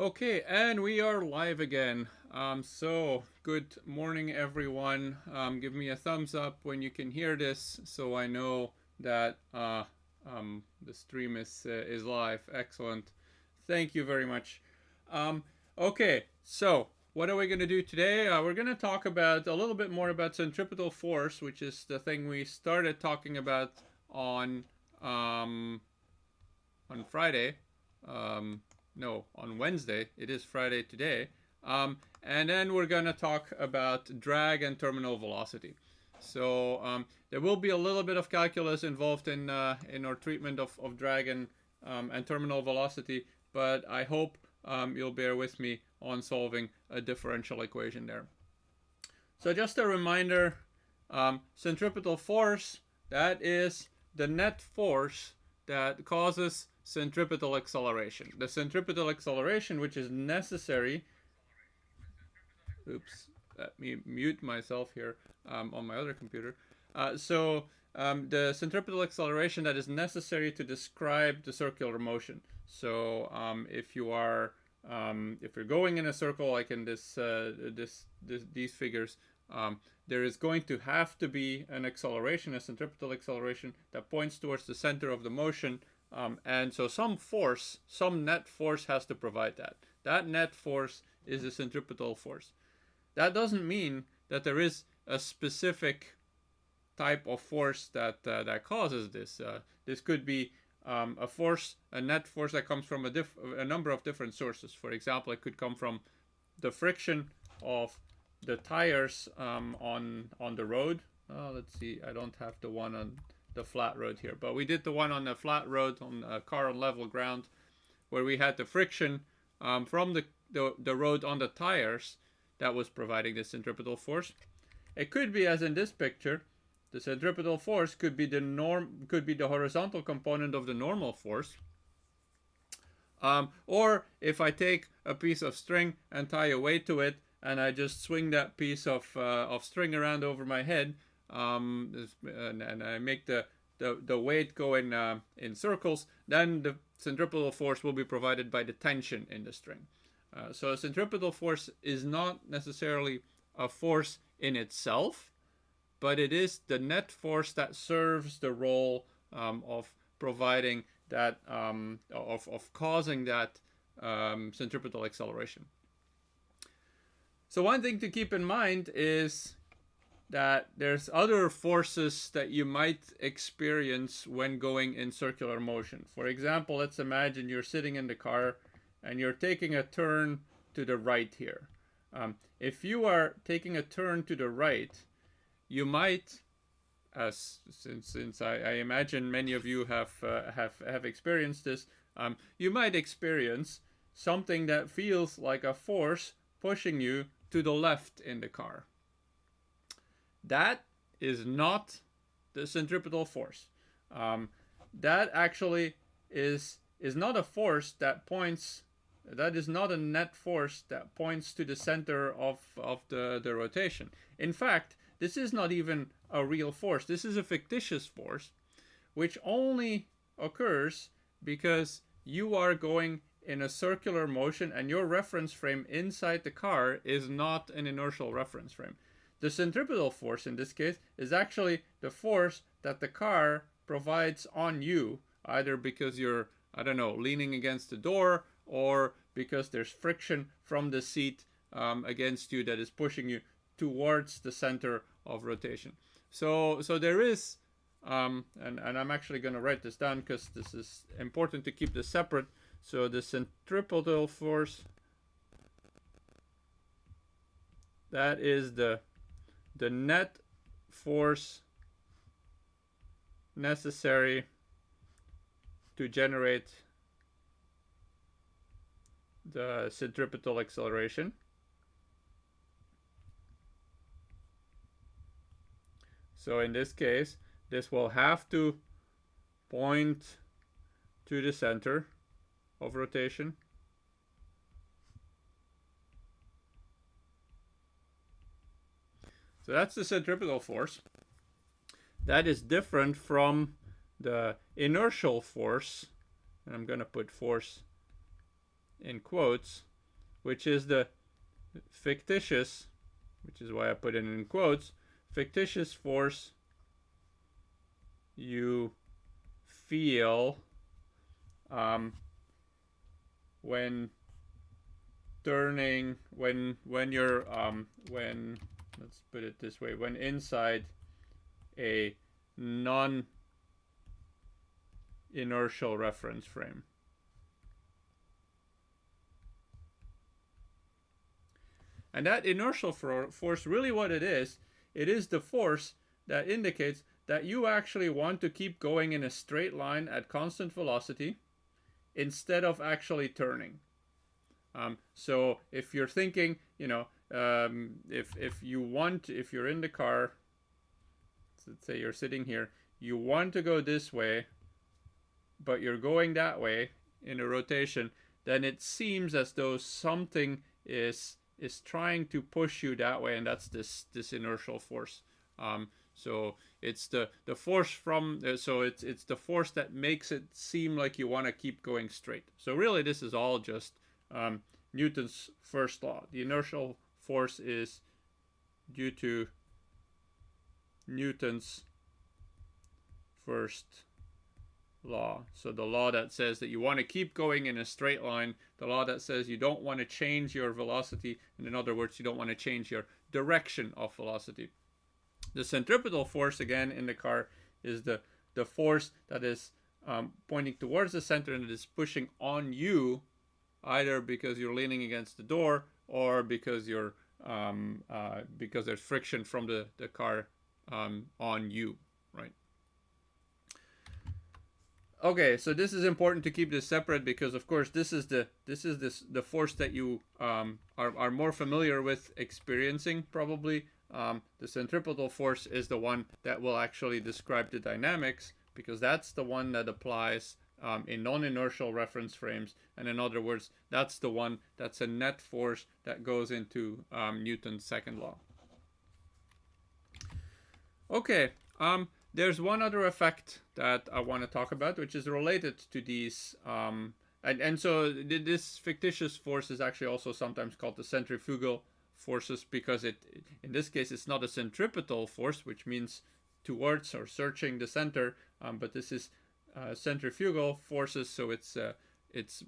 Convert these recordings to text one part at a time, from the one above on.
Okay, and we are live again. So good morning, everyone. Give me a thumbs up when you can hear this, so I know that the stream is live. Excellent. Thank you very much. Okay, so what are we going to do today? We're going to talk about a little bit more about centripetal force, which is the thing we started talking about on um, on Friday. No, on Wednesday. It is Friday today. And then we're going to talk about drag and terminal velocity. So there will be a little bit of calculus involved in our treatment of drag and terminal velocity, but I hope you'll bear with me on solving a differential equation there. So just a reminder, centripetal force, that is the net force that causes centripetal acceleration. The centripetal acceleration, which is necessary. Oops, let me mute myself here on my other computer. The centripetal acceleration that is necessary to describe the circular motion. So if you're going in a circle like in these figures, there is going to have to be an acceleration, a centripetal acceleration that points towards the center of the motion. And so some force, some net force has to provide that. That net force is the centripetal force. That doesn't mean that there is a specific type of force that causes this. This could be a net force that comes from a number of different sources. For example, it could come from the friction of the tires on the road. Let's see, I don't have the one on the flat road here, but we did the one on the flat road on a car on level ground, where we had the friction from the road on the tires that was providing the centripetal force. It could be, as in this picture, the centripetal force could be the horizontal component of the normal force. Or if I take a piece of string and tie a weight to it, and I just swing that piece of string around over my head, and I make the weight go in circles, then the centripetal force will be provided by the tension in the string. So a centripetal force is not necessarily a force in itself, but it is the net force that serves the role of providing that, of causing that centripetal acceleration. So one thing to keep in mind is that there's other forces that you might experience when going in circular motion. For example, let's imagine you're sitting in the car and you're taking a turn to the right here. If you are taking a turn to the right, you might, since I imagine many of you have experienced this, you might experience something that feels like a force pushing you to the left in the car. That is not the centripetal force. That actually is not a force that points. That is not a net force that points to the center of the rotation. In fact, this is not even a real force. This is a fictitious force, which only occurs because you are going in a circular motion and your reference frame inside the car is not an inertial reference frame. The centripetal force in this case is actually the force that the car provides on you, either because you're, I don't know, leaning against the door, or because there's friction from the seat against you that is pushing you towards the center of rotation. So there is, and I'm actually going to write this down because this is important to keep this separate. So the centripetal force, that is the net force necessary to generate the centripetal acceleration. So in this case, this will have to point to the center of rotation. So that's the centripetal force. That is different from the inertial force, and I'm going to put force in quotes, which is the fictitious, which is why I put it in quotes, fictitious force you feel when turning, when you're when, let's put it this way, when inside a non-inertial reference frame. And that inertial force, really what it is the force that indicates that you actually want to keep going in a straight line at constant velocity instead of actually turning. So if you're thinking, you know, if you're in the car, let's say you're sitting here, you want to go this way, but you're going that way in a rotation, then it seems as though something is trying to push you that way, and that's this inertial force. So it's the force from so it's the force that makes it seem like you want to keep going straight. So really, this is all just Newton's first law. The inertial force is due to Newton's first law. So the law that says that you want to keep going in a straight line, the law that says you don't want to change your velocity, and in other words, you don't want to change your direction of velocity. The centripetal force, again, in the car is the force that is pointing towards the center and it is pushing on you, either because you're leaning against the door or because you're because there's friction from the car on you, right? Okay, so this is important to keep this separate because, of course, this is the force that you are more familiar with experiencing, probably. The centripetal force is the one that will actually describe the dynamics, because that's the one that applies in non-inertial reference frames, and in other words, that's the one that's a net force that goes into Newton's second law. Okay, there's one other effect that I want to talk about, which is related to these, and so this fictitious force is actually also sometimes called the centrifugal forces, because in this case it's not a centripetal force, which means towards or searching the center, but this is centrifugal forces, so it's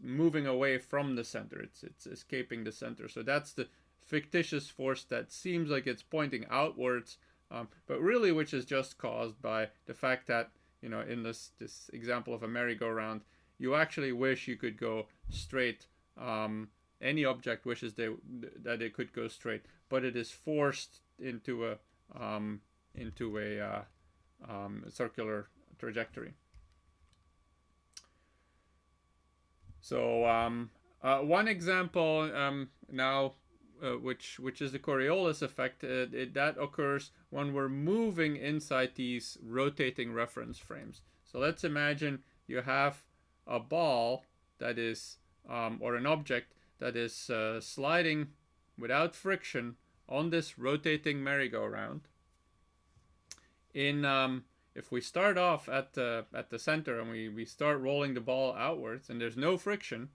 moving away from the center, it's escaping the center. So that's the fictitious force that seems like it's pointing outwards, but really which is just caused by the fact that, you know, in this example of a merry-go-round, you actually wish you could go straight. Any object wishes that it could go straight, but it is forced into a circular trajectory. So one example now, which is the Coriolis effect, that occurs when we're moving inside these rotating reference frames. So let's imagine you have a ball that is, or an object that is sliding without friction on this rotating merry-go-round. If we start off at the center and we start rolling the ball outwards and there's no friction,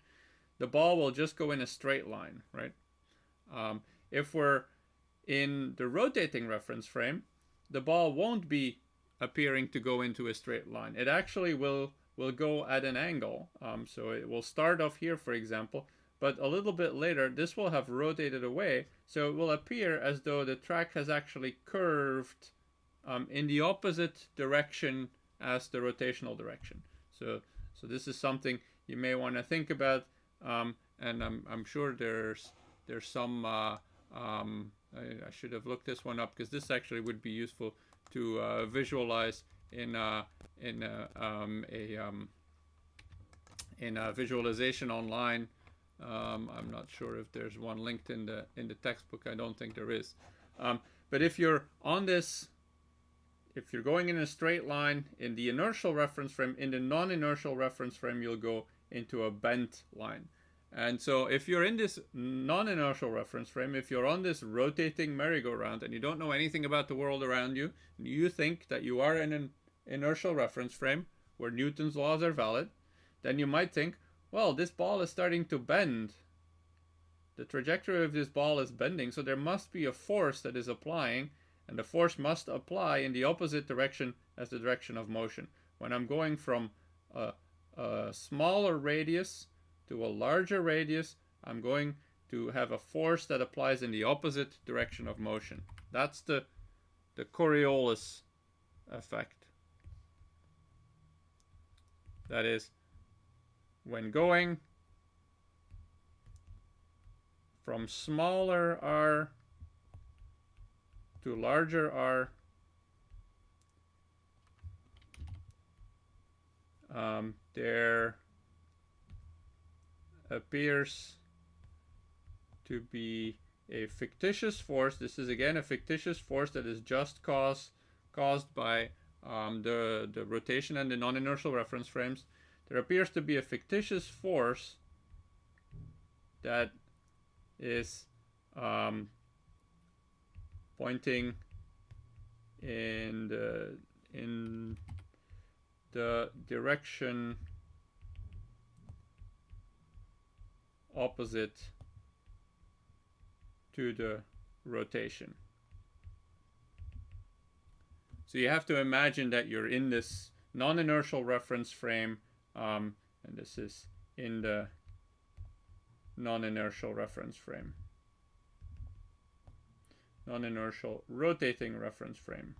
the ball will just go in a straight line, right? If we're in the rotating reference frame, the ball won't be appearing to go into a straight line. It actually will go at an angle. So it will start off here, for example, but a little bit later this will have rotated away, so it will appear as though the track has actually curved in the opposite direction as the rotational direction. So this is something you may want to think about, and I'm sure there's some I should have looked this one up, because this actually would be useful to visualize in a visualization online. I'm not sure if there's one linked in the textbook. I don't think there is. But if you're on this, if you're going in a straight line in the inertial reference frame, in the non-inertial reference frame, you'll go into a bent line. And so if you're in this non-inertial reference frame, if you're on this rotating merry-go-round and you don't know anything about the world around you, and you think that you are in an inertial reference frame where Newton's laws are valid, then you might think, well, this ball is starting to bend. the trajectory of this ball is bending, so there must be a force that is applying, and the force must apply in the opposite direction as the direction of motion. When I'm going from a smaller radius to a larger radius, I'm going to have a force that applies in the opposite direction of motion. That's the Coriolis effect. That is, when going from smaller r to larger r, there appears to be a fictitious force. This is again a fictitious force that is just caused by the rotation and the non-inertial reference frames. There appears to be a fictitious force that is pointing in the direction opposite to the rotation. So you have to imagine that you're in this non-inertial reference frame, and this is in the non-inertial reference frame, non-inertial rotating reference frame.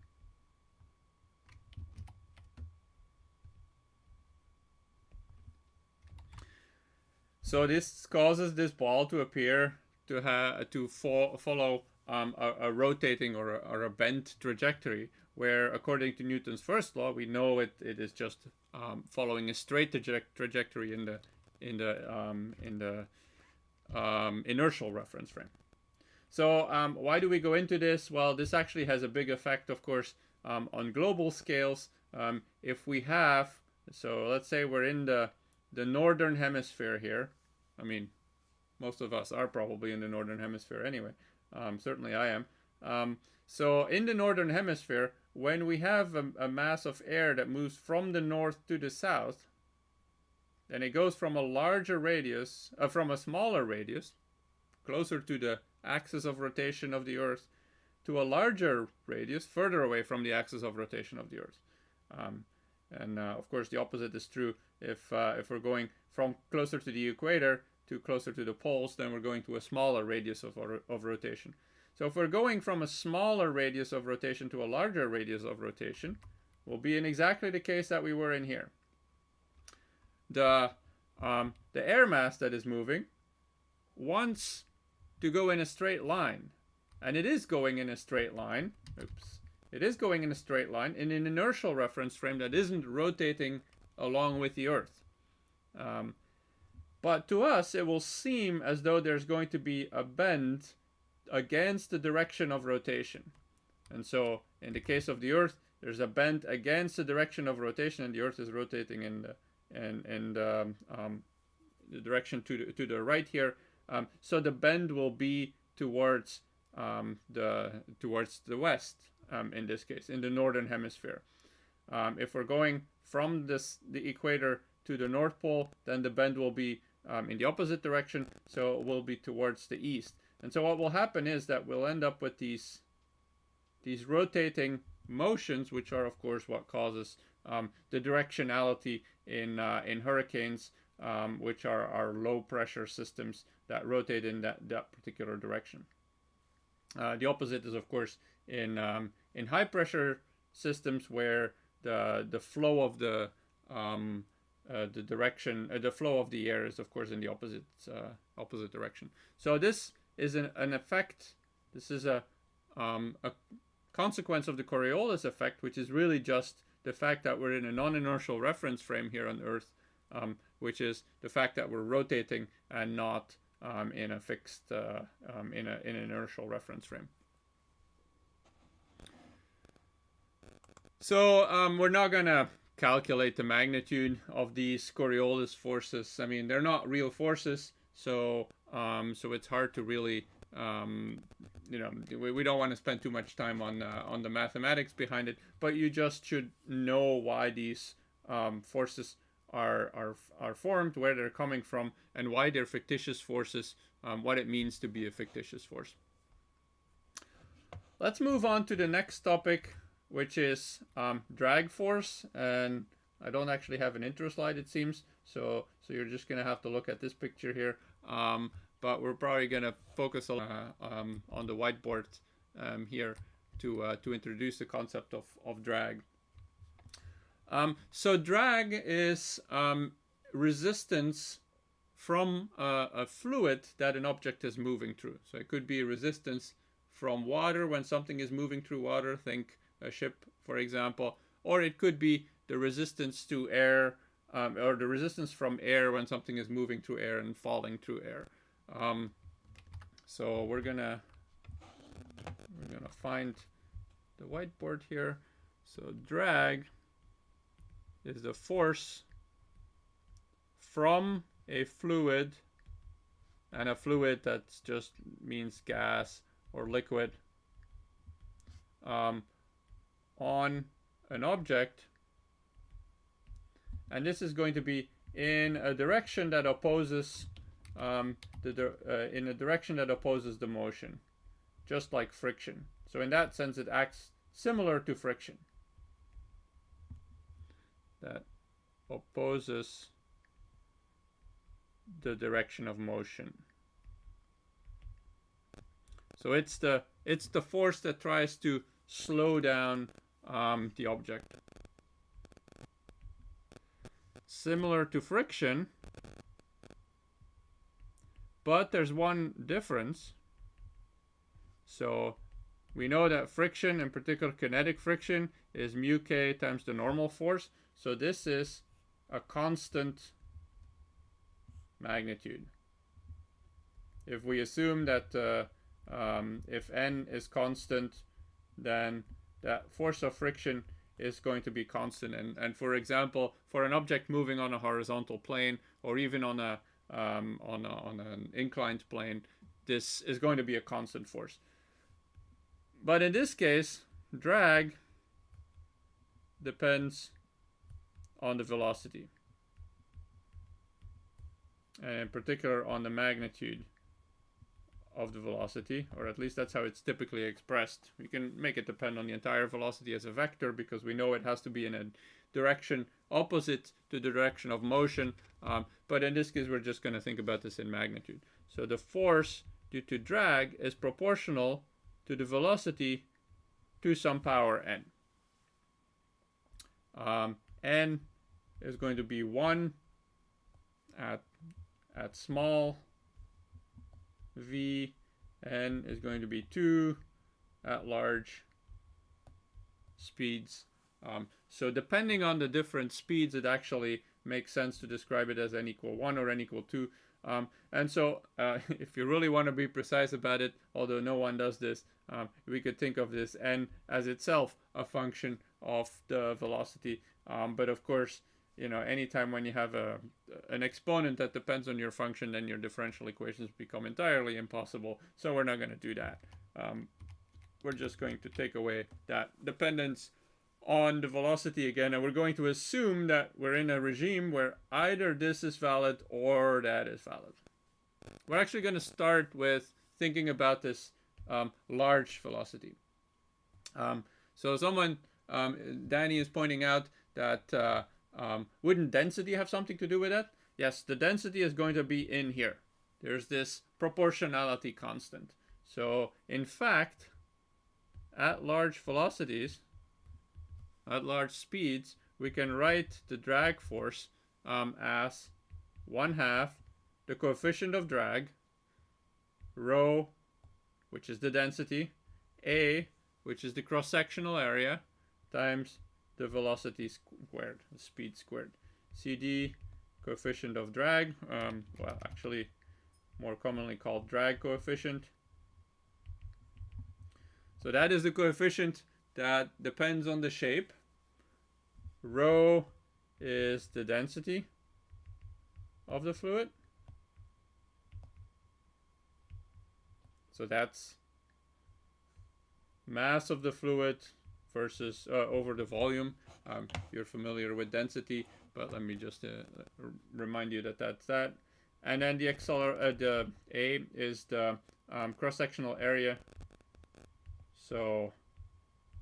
So this causes this ball to appear to follow a rotating or a bent trajectory, where according to Newton's first law, we know it is just following a straight trajectory in the inertial reference frame. So why do we go into this? Well, this actually has a big effect, of course, on global scales. If we have, so let's say we're in the northern hemisphere here. I mean, most of us are probably in the northern hemisphere anyway. Certainly I am. So in the northern hemisphere, when we have a mass of air that moves from the north to the south, then it goes from a larger radius, from a smaller radius, closer to the axis of rotation of the Earth, to a larger radius, further away from the axis of rotation of the Earth. Of course, the opposite is true. If we're going from closer to the equator to closer to the poles, then we're going to a smaller radius of rotation. So if we're going from a smaller radius of rotation to a larger radius of rotation, we'll be in exactly the case that we were in here. The air mass that is moving wants to go in a straight line, and it is going in a straight line. It is going in a straight line in an inertial reference frame that isn't rotating along with the Earth. But to us, it will seem as though there's going to be a bend against the direction of rotation. And so in the case of the Earth, there's a bend against the direction of rotation, and the Earth is rotating in the direction to the right here. So the bend will be towards the west, in this case, in the northern hemisphere. If we're going from the equator to the North Pole, then the bend will be in the opposite direction, so it will be towards the east. And so what will happen is that we'll end up with these rotating motions, which are of course what causes the directionality in hurricanes, which are low pressure systems that rotate in that particular direction. The opposite is of course in high pressure systems, where the flow of the flow of the air is of course in the opposite direction. So this is an effect. This is a consequence of the Coriolis effect, which is really just the fact that we're in a non-inertial reference frame here on Earth, which is the fact that we're rotating and not in a fixed in an inertial reference frame. So we're not gonna calculate the magnitude of these Coriolis forces. I mean, they're not real forces, so it's hard to really, we don't want to spend too much time on the mathematics behind it. But you just should know why these forces are formed, where they're coming from, and why they're fictitious forces, what it means to be a fictitious force. Let's move on to the next topic, which is drag force. And I don't actually have an intro slide, it seems, so you're just going to have to look at this picture here. But we're probably going to focus on the whiteboard here to introduce the concept of drag. So drag is resistance from a fluid that an object is moving through. So it could be resistance from water when something is moving through water, think a ship, for example, or it could be the resistance to air, or the resistance from air when something is moving through air and falling through air. So we're gonna find the whiteboard here. So drag is the force from a fluid, and a fluid that just means gas or liquid, on an object, and this is going to be in a direction that opposes in a direction that opposes the motion, just like friction. So in that sense, it acts similar to friction, that opposes the direction of motion. So it's the force that tries to slow down the object. Similar to friction, but there's one difference. So we know that friction, in particular kinetic friction, is mu k times the normal force. So this is a constant magnitude. If we assume that if n is constant, then that force of friction is going to be constant. And for example, for an object moving on a horizontal plane, or even on an inclined plane, this is going to be a constant force. But in this case, drag depends on the velocity, and in particular on the magnitude of the velocity, or at least that's how it's typically expressed. We can make it depend on the entire velocity as a vector, because we know it has to be in a direction opposite to the direction of motion, but in this case we're just going to think about this in magnitude. So the force due to drag is proportional to the velocity to some power n. N is going to be 1 at small v, n is going to be 2 at large speeds. So depending on the different speeds, it actually makes sense to describe it as n equal 1 or n equal 2. And so if you really want to be precise about it, although no one does this, we could think of this n as itself a function of the velocity. But of course, you know, anytime when you have an exponent that depends on your function, then your differential equations become entirely impossible. So we're not going to do that. We're just going to take away that dependence on the velocity again, and we're going to assume that we're in a regime where either this is valid or that is valid. We're actually going to start with thinking about this large velocity. So someone, Danny, is pointing out that wouldn't density have something to do with that? Yes, the density is going to be in here. There's this proportionality constant. So in fact, at large velocities, at large speeds, we can write the drag force as 1/2 the coefficient of drag, rho, which is the density, a, which is the cross-sectional area, times the velocity squared, the speed squared. CD, coefficient of drag, well, actually more commonly called drag coefficient. So that is the coefficient that depends on the shape. Rho is the density of the fluid. So that's mass of the fluid versus over the volume. You're familiar with density. but let me just remind you that that's that. And then the A is the cross-sectional area. So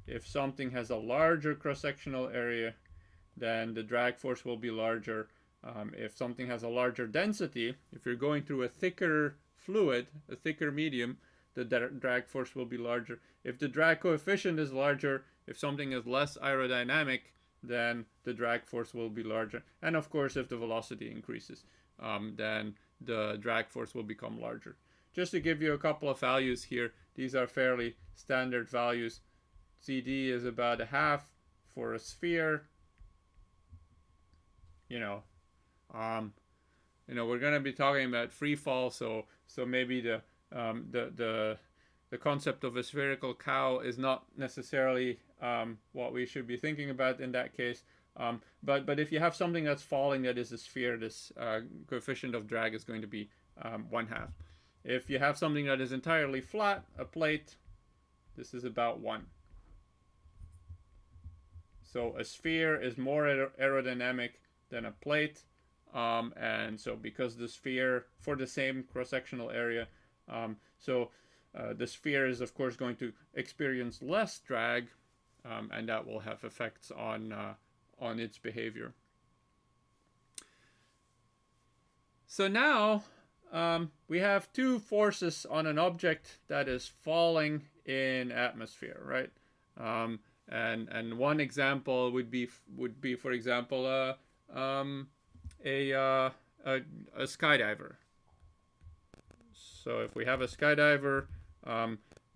if something has a larger cross-sectional area, then the drag force will be larger. If something has a larger density, if you're going through a thicker fluid, a thicker medium, the drag force will be larger. If the drag coefficient is larger, if something is less aerodynamic, then the drag force will be larger. And of course, if the velocity increases, then the drag force will become larger. Just to give you a couple of values here, these are fairly standard values. CD is about 1/2 for a sphere. We're going to be talking about free fall, so maybe the concept of a spherical cow is not necessarily what we should be thinking about in that case. But if you have something that's falling that is a sphere, this coefficient of drag is going to be 1/2. If you have something that is entirely flat, a plate, this is about 1. So a sphere is more aerodynamic than a plate. And so because the sphere, for the same cross-sectional area, the sphere is of course going to experience less drag, and that will have effects on its behavior. So now we have two forces on an object that is falling in atmosphere, right? And one example would be for example a skydiver. So if we have a skydiver,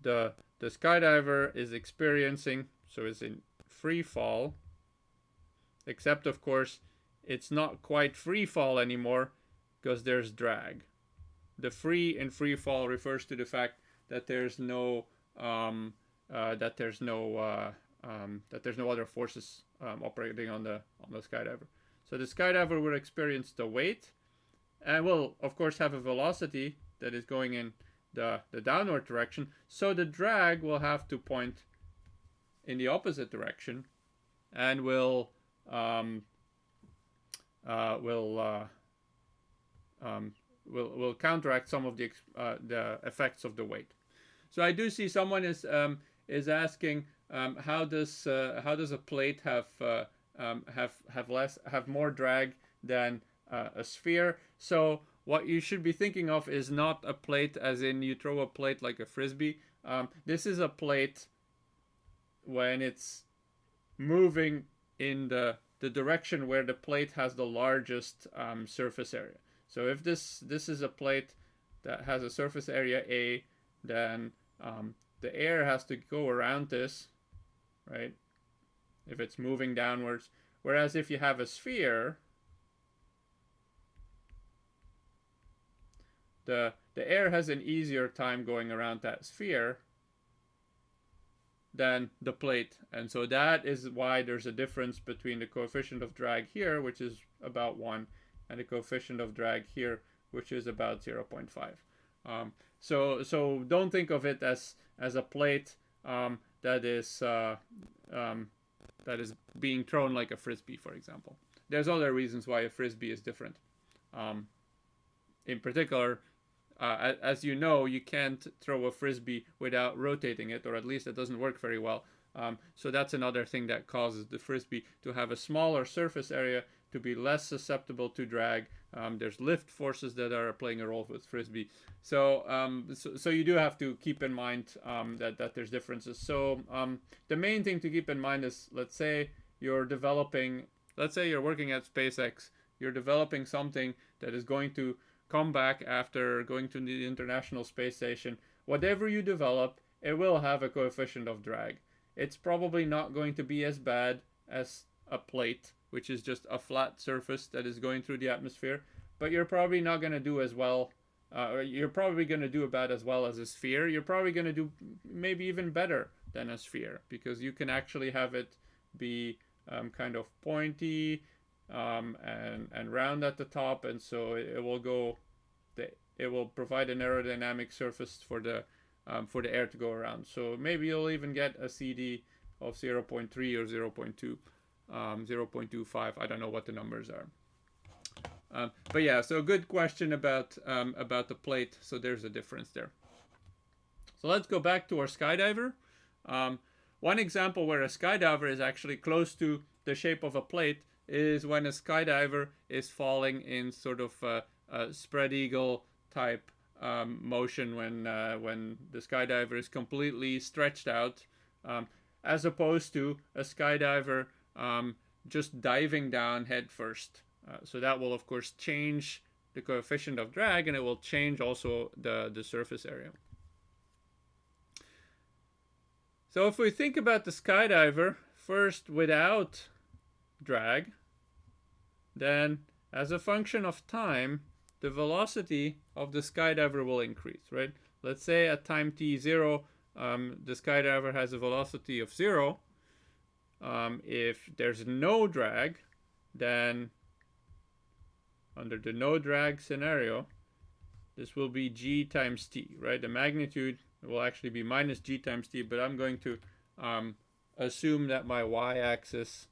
the skydiver is experiencing, so it's in free fall, except of course it's not quite free fall anymore because there's drag. The free in free fall refers to the fact that there's no other forces operating on the skydiver. So the skydiver will experience the weight and will of course have a velocity that is going in the downward direction. So the drag will have to point in the opposite direction and will counteract some of the effects of the weight. So I do see someone is asking how does a plate have more drag than a sphere? So what you should be thinking of is not a plate as in you throw a plate like a frisbee. This is a plate when it's moving in the direction where the plate has the largest surface area. So if this is a plate that has a surface area A, then the air has to go around this, right? If it's moving downwards. Whereas if you have a sphere, the air has an easier time going around that sphere than the plate. And so that is why there's a difference between the coefficient of drag here, which is about 1, and the coefficient of drag here, which is about 0.5. So don't think of it as a plate that is being thrown like a frisbee, for example. There's other reasons why a frisbee is different. In particular, as you know, you can't throw a frisbee without rotating it, or at least it doesn't work very well. So that's another thing that causes the frisbee to have a smaller surface area, to be less susceptible to drag. There's lift forces that are playing a role with frisbee. So you do have to keep in mind that there's differences. So the main thing to keep in mind is, let's say you're working at SpaceX, you're developing something that is going to come back after going to the International Space Station. Whatever you develop, it will have a coefficient of drag. It's probably not going to be as bad as a plate, which is just a flat surface that is going through the atmosphere, but you're probably not going to do as well. You're probably going to do about as well as a sphere. You're probably going to do maybe even better than a sphere, because you can actually have it be kind of pointy and round at the top, and so it will provide an aerodynamic surface for the air to go around. So maybe you'll even get a CD of 0.3 or 0.2. 0.25. I don't know what the numbers are. But yeah, so a good question about the plate. So there's a difference there. So let's go back to our skydiver. One example where a skydiver is actually close to the shape of a plate is when a skydiver is falling in sort of a spread eagle type motion when the skydiver is completely stretched out, as opposed to a skydiver just diving down head first. So that will of course change the coefficient of drag, and it will change also the surface area. So if we think about the skydiver first without drag, then as a function of time, the velocity of the skydiver will increase, right? Let's say at time t0, the skydiver has a velocity of 0. If there's no drag, then under the no drag scenario, this will be g times t, right? The magnitude will actually be minus g times t, but I'm going to assume that my y-axis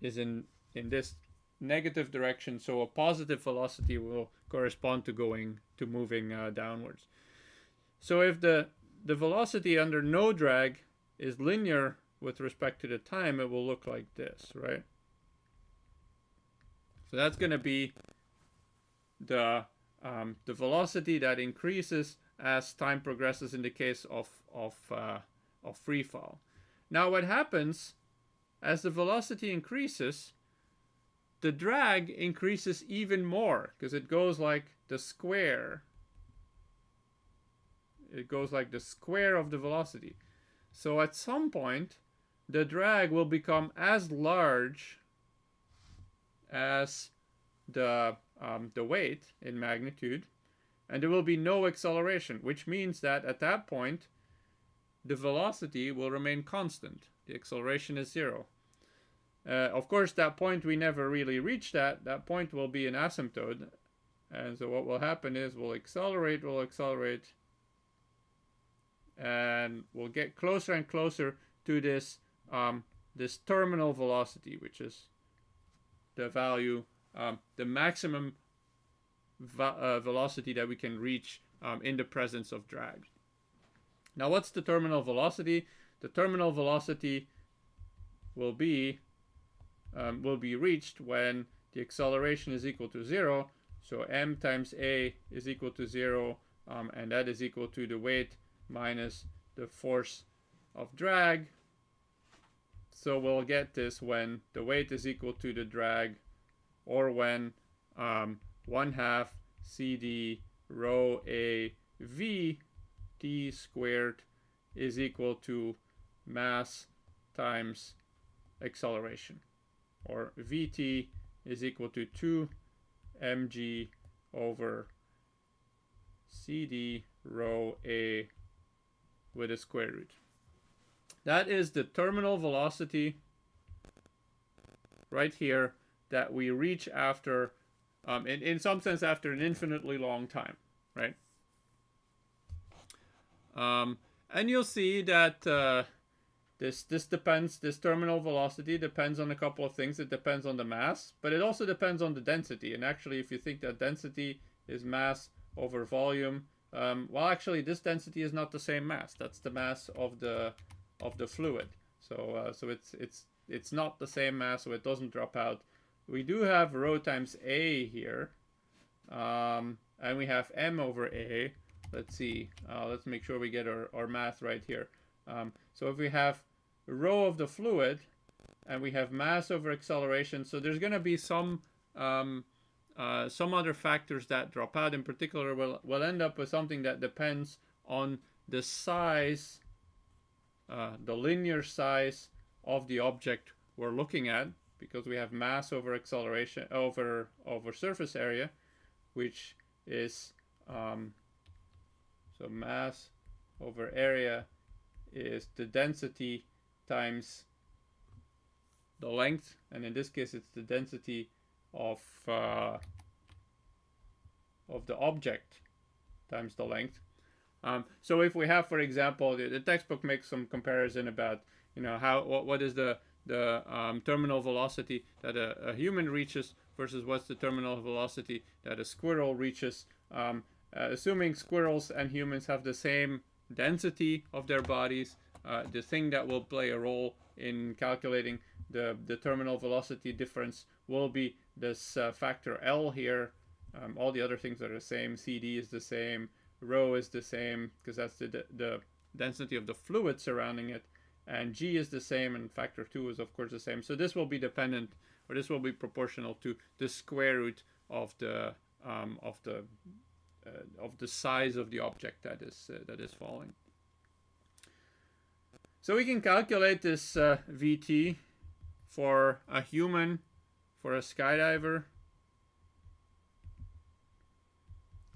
is in this negative direction, so a positive velocity will correspond to moving downwards. So if the velocity under no drag is linear with respect to the time, it will look like this, right? So that's going to be the velocity that increases as time progresses in the case of free fall. Now what happens as the velocity increases, the drag increases even more because it goes like the square. It goes like the square of the velocity. So at some point, the drag will become as large as the weight in magnitude, and there will be no acceleration, which means that at that point, the velocity will remain constant. The acceleration is 0. Of course, that point we never really reach that. That point will be an asymptote. And so what will happen is we'll accelerate, and we'll get closer and closer to this this terminal velocity, which is the value, the maximum velocity that we can reach in the presence of drag. Now, what's the terminal velocity? The terminal velocity will be reached when the acceleration is equal to 0. So m times a is equal to 0, and that is equal to the weight minus the force of drag. So we'll get this when the weight is equal to the drag, or when 1/2 CD rho a v t squared is equal to mass times acceleration, or vt is equal to 2 mg over cd rho a with a square root. That is the terminal velocity right here that we reach after, in some sense, after an infinitely long time, right? And you'll see that this terminal velocity depends on a couple of things. It depends on the mass, but it also depends on the density. And actually, if you think that density is mass over volume, well, actually, this density is not the same mass. That's the mass of the fluid. So it's not the same mass, so it doesn't drop out. We do have rho times a here, and we have m over a. Let's see. Let's make sure we get our math right here. So if we have rho of the fluid, and we have mass over acceleration, so there's going to be some other factors that drop out. In particular, we'll end up with something that depends on the size, the linear size of the object we're looking at, because we have mass over acceleration over surface area, which is so mass over area is the density times the length, and in this case it's the density of the object times the length. So if we have, for example, the textbook makes some comparison about, you know, what is the the terminal velocity that a human reaches versus what's the terminal velocity that a squirrel reaches. Assuming squirrels and humans have the same density of their bodies, the thing that will play a role in calculating the terminal velocity difference will be this factor L here. All the other things are the same. CD is the same. Rho is the same because that's the density of the fluid surrounding it. And G is the same, and factor 2 is of course the same. So this will be dependent, or this will be proportional to the square root of the size of the object that is falling. So we can calculate this VT for a human, for a skydiver.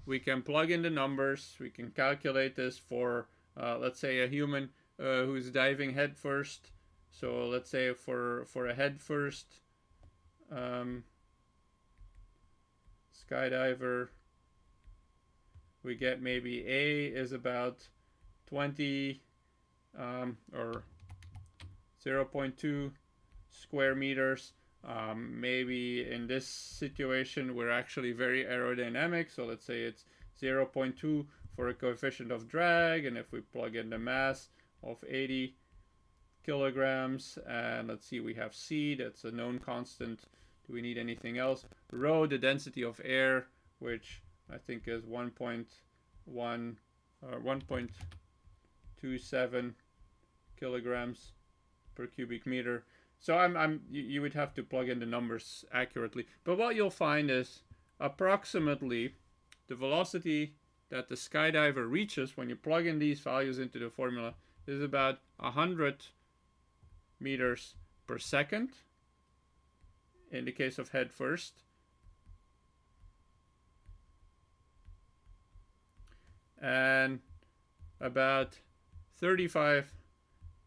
We can plug in the numbers. We can calculate this for, let's say, a human who's diving head first. So let's say for a head first skydiver, we get maybe A is about 20 or 0.2 square meters. Maybe in this situation we're actually very aerodynamic, so let's say it's 0.2 for a coefficient of drag, and if we plug in the mass of 80 kilograms, and let's see, we have C, that's a known constant. Do we need anything else? Rho, the density of air, which I think is 1.27 kilograms per cubic meter. So you would have to plug in the numbers accurately. But what you'll find is approximately the velocity that the skydiver reaches when you plug in these values into the formula is about 100 meters per second in the case of head first. And about 35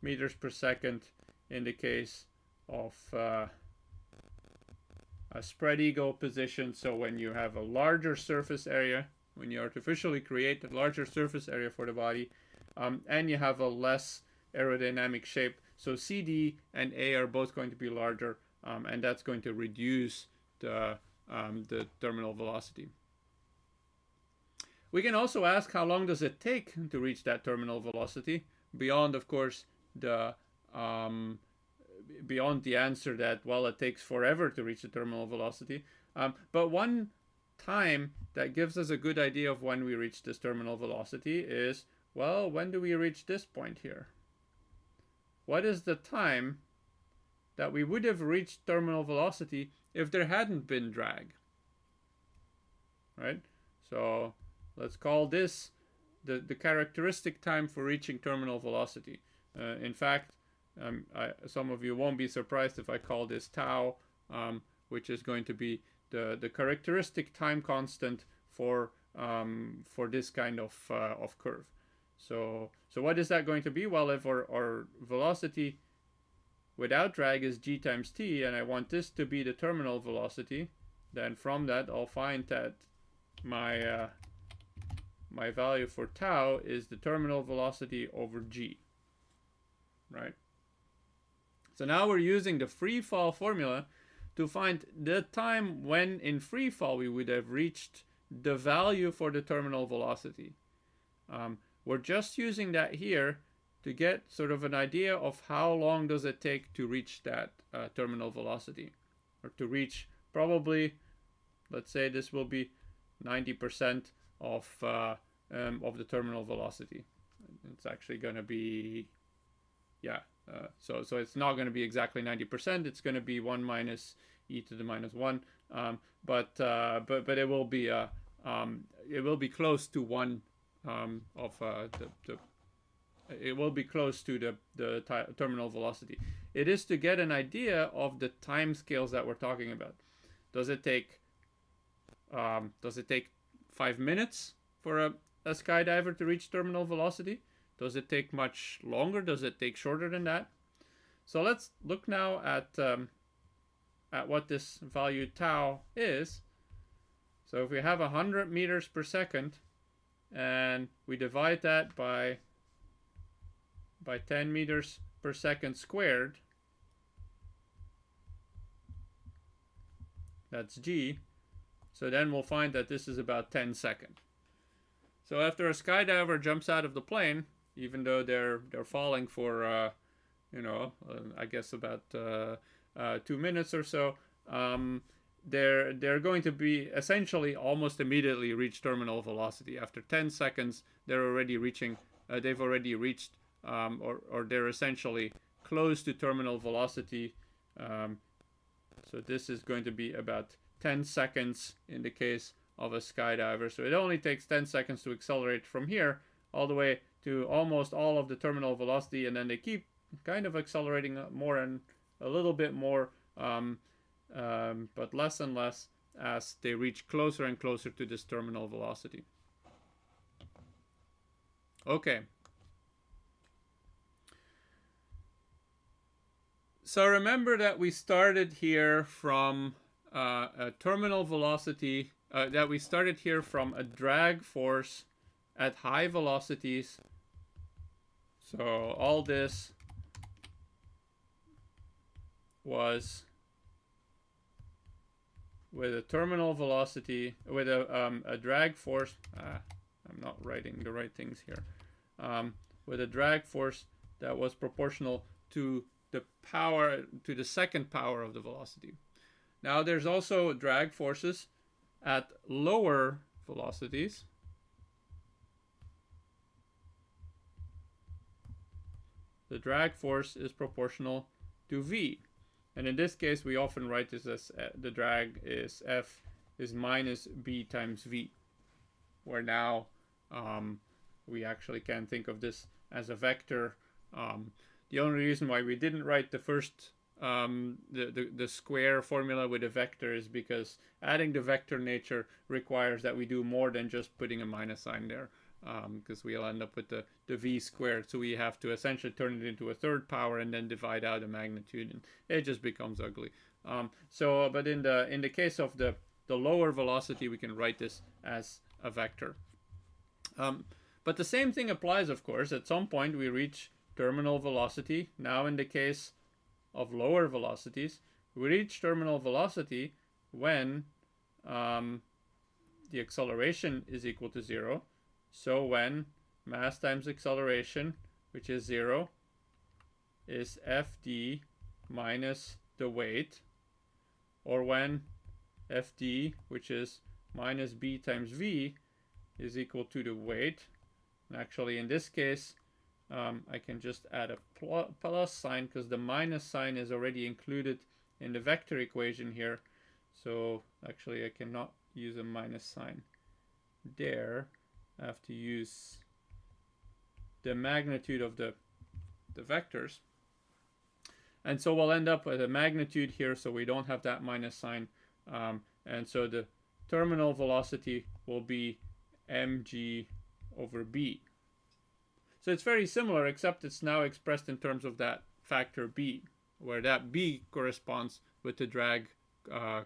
meters per second in the case of a spread eagle position. So when you have a larger surface area, when you artificially create a larger surface area for the body, and you have a less aerodynamic shape, so CD and A are both going to be larger, and that's going to reduce the terminal velocity. We can also ask how long does it take to reach that terminal velocity, beyond, of course, beyond the answer that, well, it takes forever to reach the terminal velocity. But one time that gives us a good idea of when we reach this terminal velocity is, well, when do we reach this point here? What is the time that we would have reached terminal velocity if there hadn't been drag? Right? So let's call this the characteristic time for reaching terminal velocity. In fact, some of you won't be surprised if I call this tau, which is going to be the characteristic time constant for this kind of curve. So what is that going to be? Well, if our velocity without drag is g times t, and I want this to be the terminal velocity, then from that I'll find that my value for tau is the terminal velocity over g, right? So now we're using the free fall formula to find the time when in free fall we would have reached the value for the terminal velocity. We're just using that here to get sort of an idea of how long does it take to reach that terminal velocity, or to reach probably, let's say this will be 90% of the terminal velocity. It's actually going to be, yeah, so it's not going to be exactly 90%. It's going to be 1 minus e to the minus 1, but it will be close to 1 it will be close to the terminal velocity. It is to get an idea of the time scales that we're talking about. Does it take 5 minutes for a skydiver to reach terminal velocity? Does it take much longer? Does it take shorter than that? So let's look now at what this value tau is. So if we have 100 meters per second and we divide that by 10 meters per second squared, That's g. So then we'll find that this is about 10 seconds. So after a skydiver jumps out of the plane, even though they're falling for I guess about 2 minutes or so, they're going to be essentially almost immediately reach terminal velocity. After 10 seconds, they're already reaching. They've already reached, or they're essentially close to terminal velocity. So this is going to be about 10 seconds in the case of a skydiver. So it only takes 10 seconds to accelerate from here all the way to almost all of the terminal velocity, and then they keep kind of accelerating more and a little bit more, but less and less as they reach closer and closer to this terminal velocity. Okay. So remember that we started here from a terminal velocity, that we started here from a drag force at high velocities. So all this was with a terminal velocity, with a drag force. I'm not writing the right things here. With a drag force that was proportional to the power, to the second power of the velocity. Now there's also drag forces at lower velocities. The drag force is proportional to v. And in this case, we often write this as the drag is F is minus B times V, where now we actually can think of this as a vector. The only reason why we didn't write the first, the square formula with a vector is because adding the vector nature requires that we do more than just putting a minus sign there, because we'll end up with the v squared. So we have to essentially turn it into a third power and then divide out the magnitude, and it just becomes ugly. But in the case of the lower velocity, we can write this as a vector. But the same thing applies, of course. At some point we reach terminal velocity. Now in the case of lower velocities, we reach terminal velocity when the acceleration is equal to 0. So when mass times acceleration, which is 0, is Fd minus the weight, or when Fd, which is minus b times v, is equal to the weight. And actually in this case, I can just add a plus sign because the minus sign is already included in the vector equation here. So actually I cannot use a minus sign there. I have to use the magnitude of the vectors. And so we'll end up with a magnitude here, so we don't have that minus sign. And so the terminal velocity will be mg over b. So it's very similar, except it's now expressed in terms of that factor b, where that b corresponds with the drag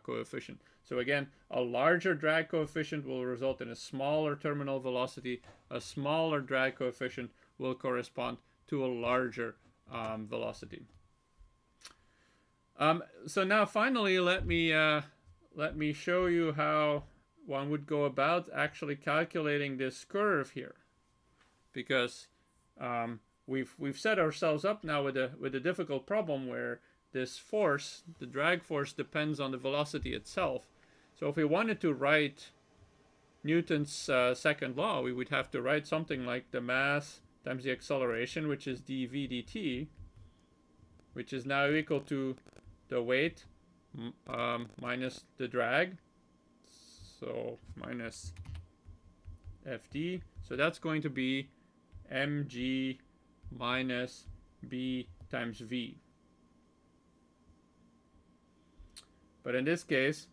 coefficient. So again, a larger drag coefficient will result in a smaller terminal velocity. A smaller drag coefficient will correspond to a larger velocity. So now finally, let me show you how one would go about actually calculating this curve here, because we've set ourselves up now with a difficult problem where this force, the drag force, depends on the velocity itself. So if we wanted to write Newton's second law, we would have to write something like the mass times the acceleration, which is dv dt, which is now equal to the weight minus the drag, so minus Fd. So that's going to be mg minus b times v. But in this case,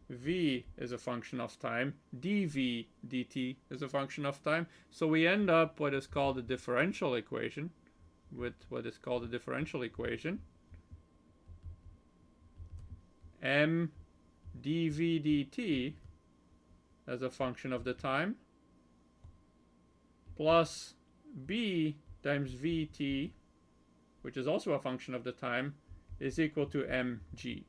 v is a function of time, dv dt is a function of time. So we end up what is called a differential equation, with what is called a differential equation. M dv dt as a function of the time plus b times vt, which is also a function of the time, is equal to mg.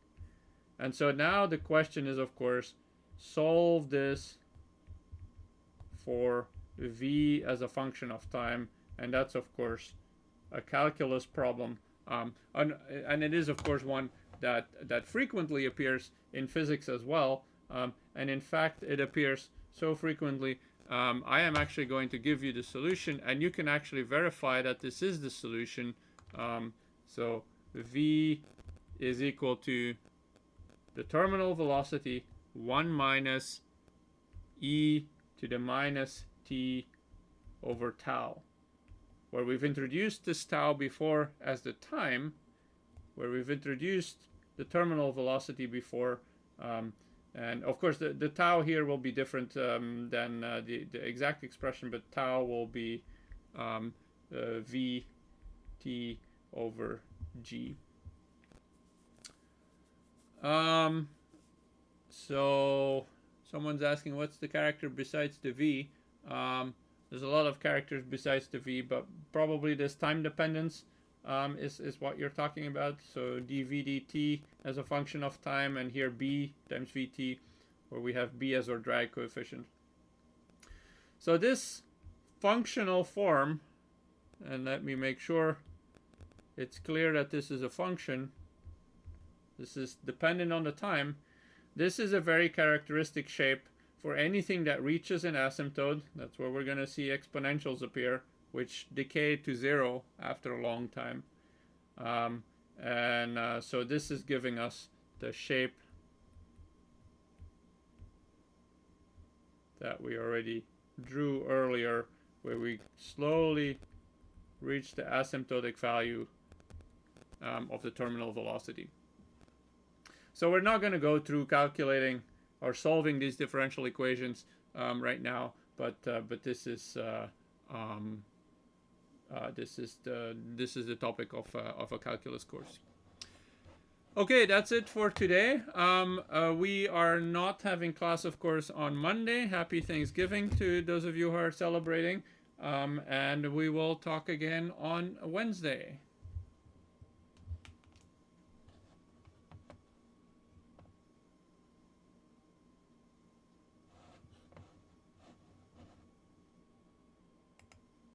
And so now the question is, of course, solve this for v as a function of time, and that's of course a calculus problem, and it is of course one that frequently appears in physics as well, and in fact it appears so frequently. I am actually going to give you the solution, and you can actually verify that this is the solution. So v is equal to the terminal velocity 1 minus e to the minus t over tau, where we've introduced this tau before as the time, where we've introduced the terminal velocity before, and of course the tau here will be different than the exact expression, but tau will be v t over g. So someone's asking, what's the character besides the v? There's a lot of characters besides the v, but probably this time dependence is what you're talking about. So dv dt as a function of time, and here b times vt, where we have b as our drag coefficient. So this functional form, and let me make sure it's clear that this is a function, this is dependent on the time. This is a very characteristic shape for anything that reaches an asymptote. That's where we're going to see exponentials appear, which decay to 0 after a long time. So this is giving us the shape that we already drew earlier, where we slowly reach the asymptotic value of the terminal velocity. So we're not going to go through calculating or solving these differential equations right now, but this is the topic of a calculus course. Okay, that's it for today. We are not having class, of course, on Monday. Happy Thanksgiving to those of you who are celebrating, and we will talk again on Wednesday.